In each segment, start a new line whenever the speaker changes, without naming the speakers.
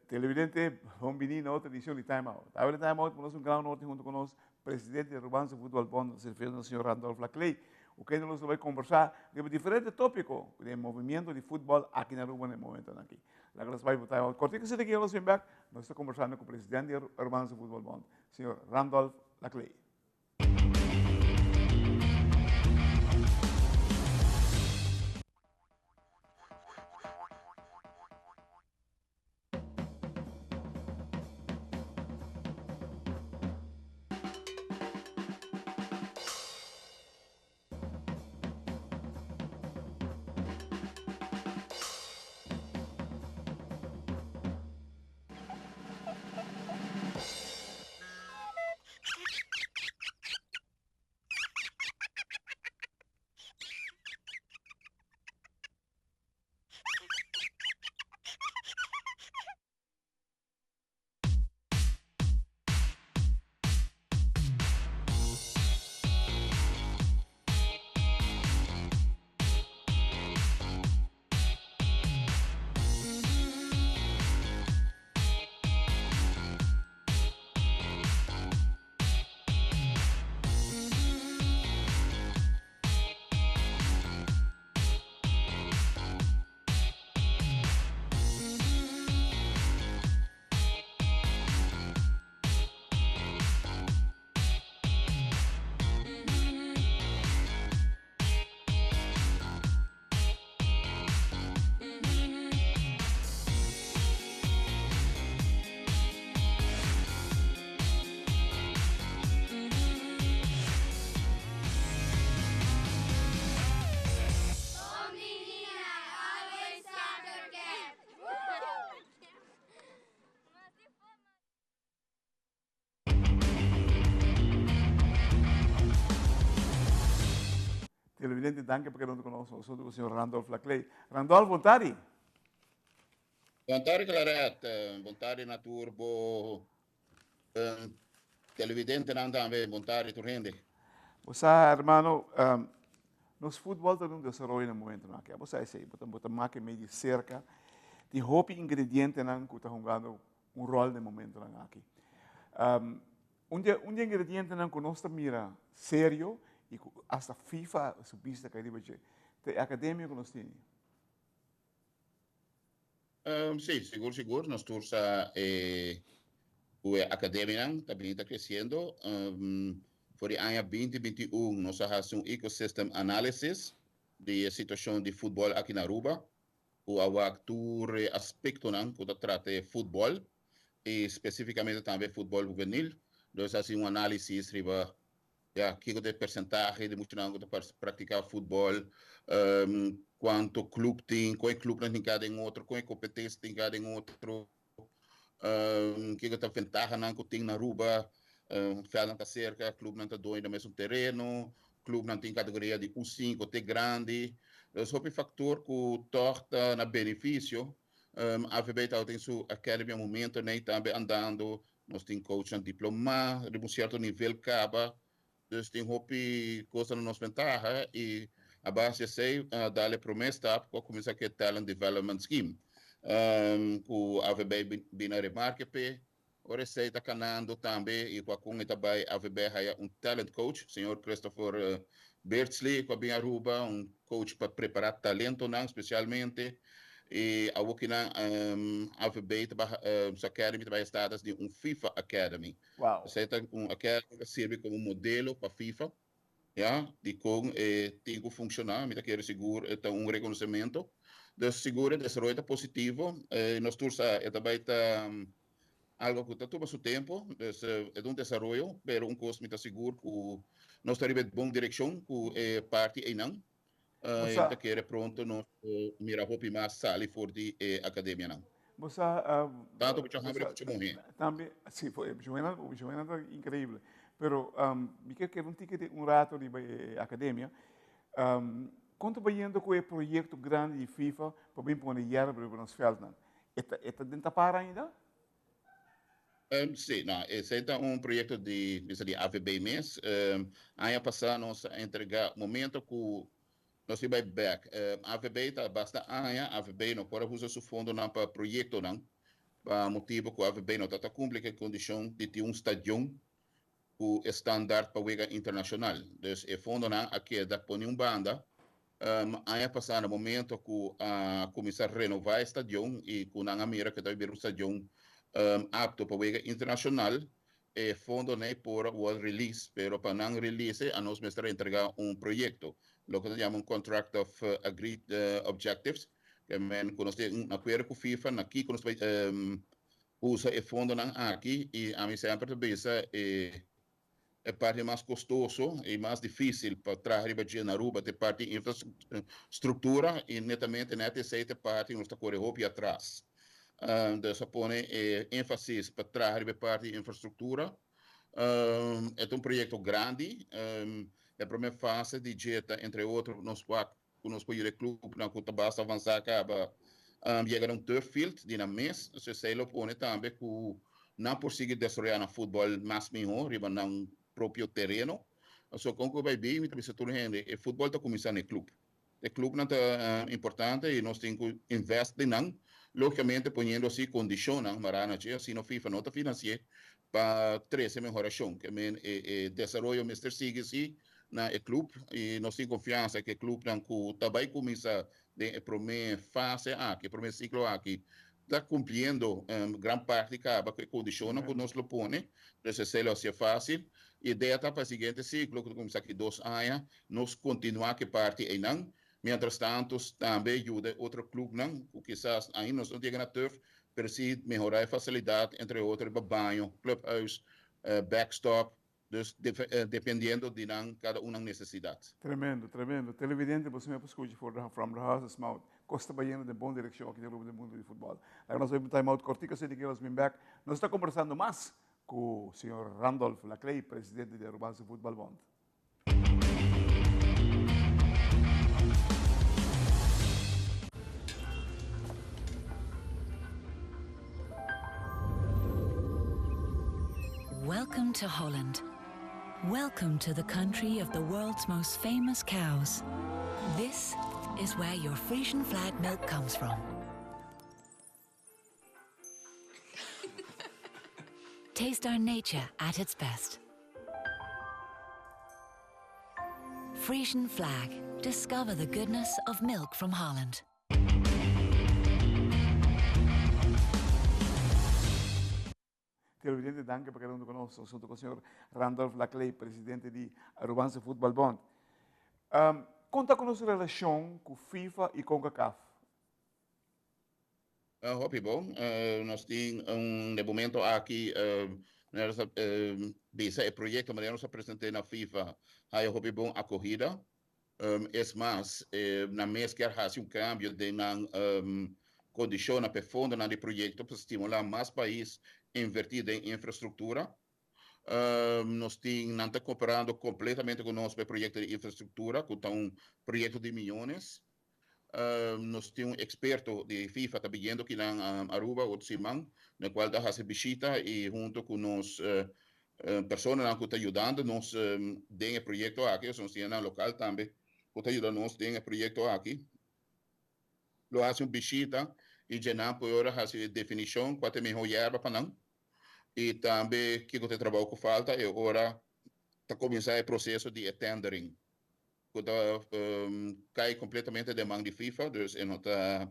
Televidente, vamos venir a outra edição de Time Out. A hora de Time Out, nós um grau norte junto com o presidente do Urbanso Futebol Bond, se refere ao senhor Randolph Laclay. O que nós vamos conversar sobre diferentes tópicos do movimento de futebol aqui na Aruba no momento aqui. Lá que nós vamos Time Out. Cortinho que se daqui nós vamos back, nós estamos conversando com o presidente do Urbanso Futebol Bond, senhor Randolph Laclay. Televidente, danke per essere con noi, sono il signor Randolph Laclay. Randolph, vontade?
Vontade, Claret, vontade na turbo, televidente não também, vontade tu rende.
Você, hermano, nos futebol tem desenvolvimento no momento aqui. Você sei, botar mais meio de cerca, de roupa ingrediente não que está jogando rol no momento aqui. Ingrediente não que nós mira sério e hasta FIFA subista que dizer, te academia que nós temos.
Sí, seguro, nós tursa a academia também está crescendo. Por o ano 2021, nós fazemos um ecosystem analysis da situação de futebol aqui na Aruba. O actor aspecto que trata de futebol e especificamente também futebol juvenil. Nós fazemos um análise sobre que de percentagem de muitos que praticar futebol, quanto clube tem, qual clube tem cada outro, qual competência tem cada outro, que de vantagem que tem na Aruba, faz não cerca, clube não está doido no mesmo terreno, clube não tem categoria de U5, T grande, sobre fator que torta na benefício, a VB tem sua academia momento, nem também andando, nós temos coach diploma, de um certo nível acaba. Dus tem hopi coisa nos ventaja e a base sei dar-lhe promessa para começar que talent development scheme. O AVB bina remarque pe, o receita canando também e com a também AVB há talent coach, senhor Christopher Bertsley, com a bem Aruba, coach para preparar talento não, especialmente e a Wokina AVB sa academy também status de FIFA Academy.
Wow.
Aceita academy que serve como modelo para FIFA, de como tem que funcionar, me quero seguro, é reconhecimento, de seguro desenvolvimento positivo, nós tursa também algo que está todo seu tempo, é desenvolvimento, pero custo me seguro que nós estamos em boa direção, que parte e não. Então, que pronto, nós mira hopi mais sali for de academia não.
Você,
Tanto que eu morri.
também, sim, foi, o Joana é incrível. Pero, me quer um ticket rato de academia. Quanto vai indo com o projeto grande de FIFA para bem pôr em para nos velden? É dentro para ainda?
Sim, não, esse é projeto de AVB mês. Ano passado nós entregar momento que nós vai back. AVB está bastante AVB não pode usar seu fundo não para projeto não. para motivo que a AFB não está cumprindo a condição de ter stadion com standard para a internacional. Então, é fundo aqui da põe banda, aí passar no momento que começar a renovar o stadion e com a mira que deve um stadion apto para a internacional, fundo né por o release, pero para não release, a nós mestre entregar projeto, lo que se llama contract of agreed objectives, que men conosce acordo com FIFA, aqui conosce usa o fundo aqui e a mim sempre pensa é parte mais custoso e mais difícil para trazer para na Aruba, ter parte de infraestrutura e netamente nessa parte que nós está correndo atrás. Então, se põe ênfase para trazer parte de infraestrutura. É projeto grande. É a primeira fase de dieta, entre outros, nós podemos clube, na que basta avançar, acaba chegar a turf field, de na mês, se lo põe também que não por seguir desarrollar no futebol mais melhor, riba não próprio terreno. Só com que vai bem, me se tudo rende, o futebol está começando no clube. O clube não está importante e nós temos que investir não, logicamente ponendo assim condições, marana, se não FIFA não está financiando para trazer melhoração, que é desenvolver o Mr. Sigue na clube e nós temos confiança que o clube também começa a primeira fase aqui, primeiro ciclo aqui, está cumprindo grande parte de condições que nós lo põe, então se é fácil. E ideia está para o seguinte ciclo, que começa aqui 2 anos, nós continuar que parte aí não, mientras tanto também ajuda outro clube não, o quizás ainda não chega na turf, para se melhorar a facilidade, entre outros, banho, clubhouse, backstop, dus, dependendo de cada uma necessidade.
Tremendo, tremendo. Televidente, você me escuta from the horse's mouth. Costa Baiano de boa direção aqui no Clube do Mundo de Futebol. Agora nós vamos time out cortico, se que bem back. Nós estamos conversando mais com o senhor Randolph Laclay, presidente da Urbanse Football Bond.
Welcome to Holland. Welcome to the country of the world's most famous cows. This is where your Frisian flag milk comes from. Taste our nature at its best. Frisian flag. Discover the goodness of milk from Holland.
Televidente, danke per essere con noi. Sono con il signor Randolph Laclay, presidente di Urbanse Football Bond. Conta con la nostra relazione con FIFA e con CAF.
Hopi bom, nós temos momento aqui esse projeto, mas nós apresentei na FIFA, aí hopi bom a corrida. É mais, na mês que fazer cambio de condição para fundo no projeto para estimular mais países a investir em infraestrutura. Nós estamos cooperando completamente com o nosso projeto de infraestrutura, que é projeto de milhões. Nós temos experto de FIFA que está vindo aqui na Aruba, o Simão, no qual está fazendo visita e junto com nós pessoas que estão ajudando, nós temos projeto aqui, nós temos na local também, que está ajudando nós, temos projeto aqui. Lo hace visita e já por hora fazer definição, qual é a melhor erva para não. E também, que o trabalho que falta, é agora está começando o processo de tendering. Cai completamente da mão de FIFA, então está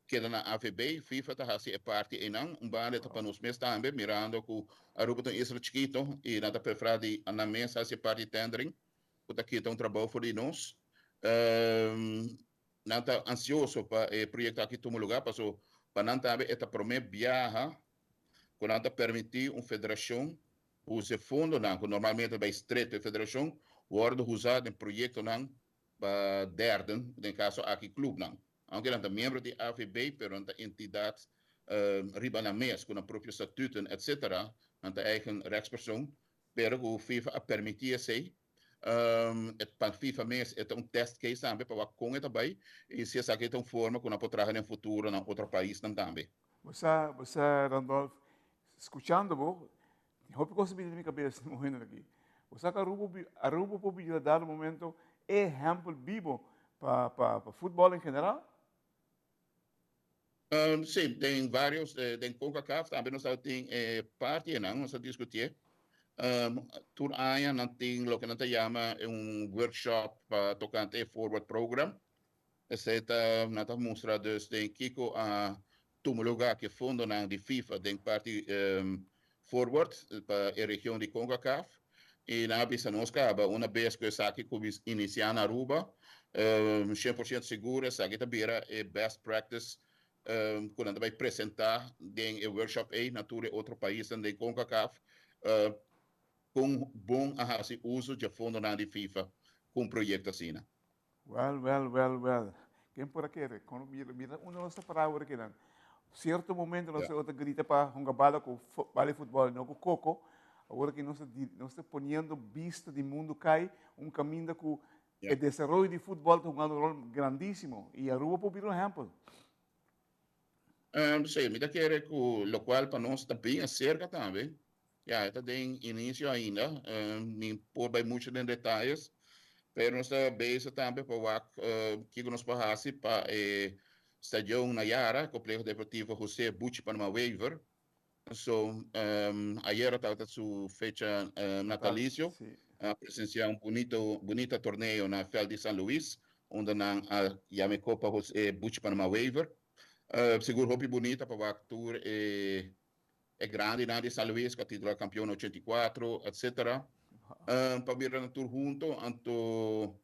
queda na AFB, FIFA está fazendo parte e não, banda está para nós mesmos também, mirando que a Aruba tem isso chiquito, e nada para falar de na mesa fazer parte de tendering, que aqui está trabalho para nós. Não está ansioso para o projeto aqui tomar lugar, para não também esta primeira viagem, que não está permitir uma federação, use fundo, que normalmente vai estreito a federação, worden usado em projeto para derden, no caso aqui clube não. Aunque não é membro de AFB, pero não é entidade riba na mês, com o próprio estatuto, etc., não é eigen rechtspersoon, pero o FIFA permitia se para FIFA mês é test case também para com também e se essa aqui é uma forma que não pode trabalhar no futuro em outro país também.
Você Randolph, escutando vos, eu posso me minha cabeça no momento aqui. Você que a Aruba pode dar no momento exemplo vivo para futebol em geral?
Sim, tem vários, tem CONCACAF, também nós temos parte, não, nós discutir. Tur aia não tem o que nós chama workshop para tocante forward program. Essa nós mostra dus tem Kiko a tumuluga que fundo na de FIFA tem parte forward para a região de CONCACAF. E na bisa nós acaba uma vez que essa aqui iniciar na Aruba, 100% segura, essa aqui também é best practice quando vai apresentar em workshop aí na outro país também CONCACAF com bom uso de fundo na de FIFA com projeto assim.
Well. Quem por aqui, quando mira, uma nossa palavra aqui, certo momento nós outra grita para jogar bola com vale futebol, não com coco, agora que nós estamos ponendo vista do mundo cai, caminho com o desenvolvimento de futebol está jogando um rol grandíssimo e a Aruba pode vir exemplo.
Sim, me quer que o qual para nós está bem cerca também. Já está em início ainda, nem por bem muito em detalhes, pero nós está bem também para que nós passamos para Estadio Nayara, Complexo Deportivo José Buchi Panama Waiver. So, ayer estava su fecha natalicio, presenciar bonito torneio na Fel de San Luis, onde na llame Copa José Buchi Panama Waiver. Seguro hopi bonita para o tour é grande na de San Luis, que a título campeão 84, etc. Para vir na tour junto, anto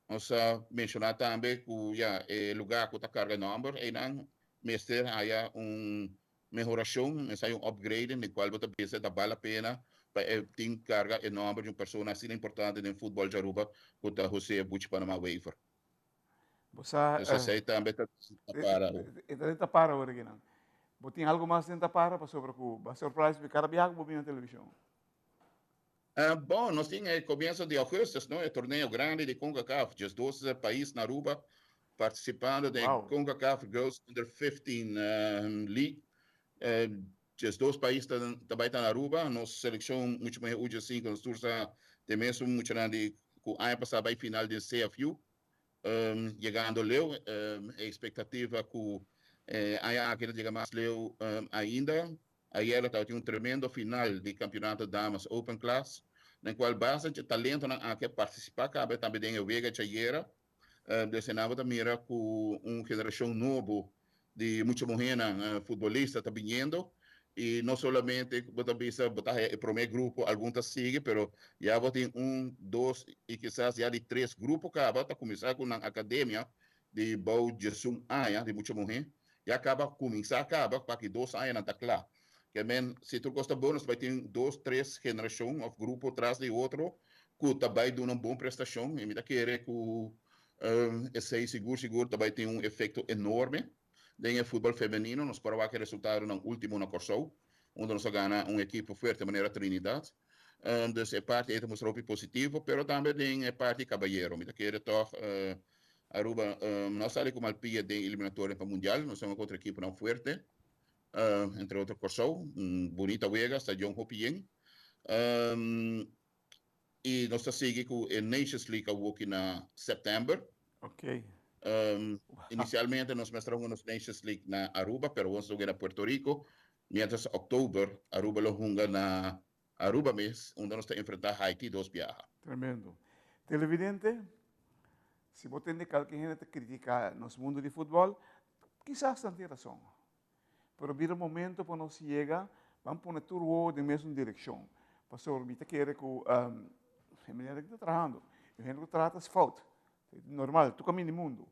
nós mencionar também que já lugar que está carga number, e não mestre há melhoração, essa upgrade, no qual você pensa que vale a pena para ter carga enorme de uma pessoa assim importante no futebol de Aruba, que está José Buchi Panama Waiver. Você também está para.
Está para agora aqui, não? Você tem algo mais dentro para sobre o surprise de cada viagem que na televisão?
Bom, nós temos começo de agosto, não é torneio grande de CONCACAF, just 12 países na Aruba participando de CONCACAF Girls Under 15 League. Just 2 países também estão na Aruba, nossa seleção muito mais útil assim, com os tours de mesmo muito grande, com a passada vai final de CFU. Chegando leu, a expectativa que a aquele chega mais leu ainda. Aí ela tinha tremendo final de campeonato damas Open Class, na qual bastante talento que participar, cabe também tem o Vega Chayera, desenhava também com uma geração nova de muita mulher futebolista está vindo. E não somente botar o primeiro grupo, alguns seguem, mas já tem 1, 2 e quizás já de 3 grupos, acaba a começar com a academia de Bau de Sum Aya, de muita mulher, e acaba para que 2 anos não está claro. Que se tu gosta bônus, vai ter 2, 3 gerações, ou grupo atrás de outro, que também dá uma boa prestação, e me dá querer que esse seguro também tem um efeito enorme. Em futebol feminino, nós paramos que resultado no último na Corsou, onde nós ganhamos equipe forte de maneira Trinidad. Então, é parte é mostrou positivo, mas também tem parte caballeiro. Me quer toch Aruba, nós saímos como alpia de eliminatória para o Mundial, nós somos outra equipe não forte, entre outros Corsou, bonita Vega, Estadio Hopien. E nós seguimos com a Nations League aqui na setembro.
Ok.
Inicialmente nós mostramos nos Nations League na Aruba, pero vamos jogar na Puerto Rico. Mientras outubro, Aruba lo junga na Aruba mês, onde nós estamos enfrentar Haiti 2 viaja.
Tremendo. Televidente, se você tem qualquer gente que critica nosso mundo de futebol, quizás não tem razão. Mas vira um momento para nós chegar, vamos pôr tudo na mesma direção. Pastor, me quer que a mulher que está trabalhando, a gente que trata é falta. Normal, tu caminho no mundo.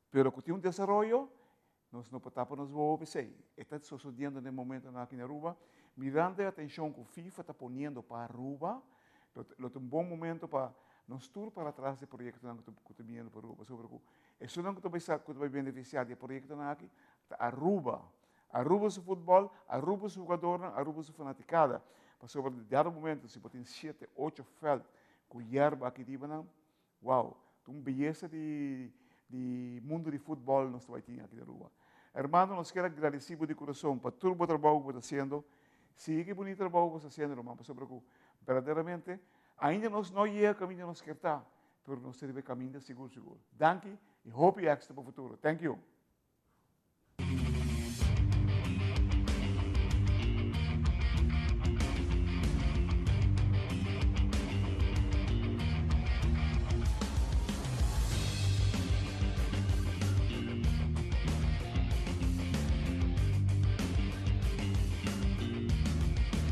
Pero que tem desenvolvimento, nós não podemos nos obedecer. Está sucedendo no momento aqui na Aruba. Mirando a atenção que o FIFA está pondo para a Aruba, é um bom momento para nós tour para trás do projeto que está vindo para a Aruba. Sobre que isso não vai beneficiar do projeto aqui, a Aruba. Aruba seu futebol, Aruba seu jogador, Aruba sua fanaticada. Mas sobre o dado momento, se tem 7, 8 felds com hierba aqui de Banam, uau, uma beleza de mundo de futebol nós vai ter aqui na Aruba. Hermano, nós queremos agradecer de coração por todo o trabalho que você está fazendo. Sigue bonito trabalho que você está fazendo, irmão, sobre que verdadeiramente ainda nós não chegamos ao caminho que nós queremos, mas nós temos caminho seguro. Danke e hope e para o futuro. Thank you.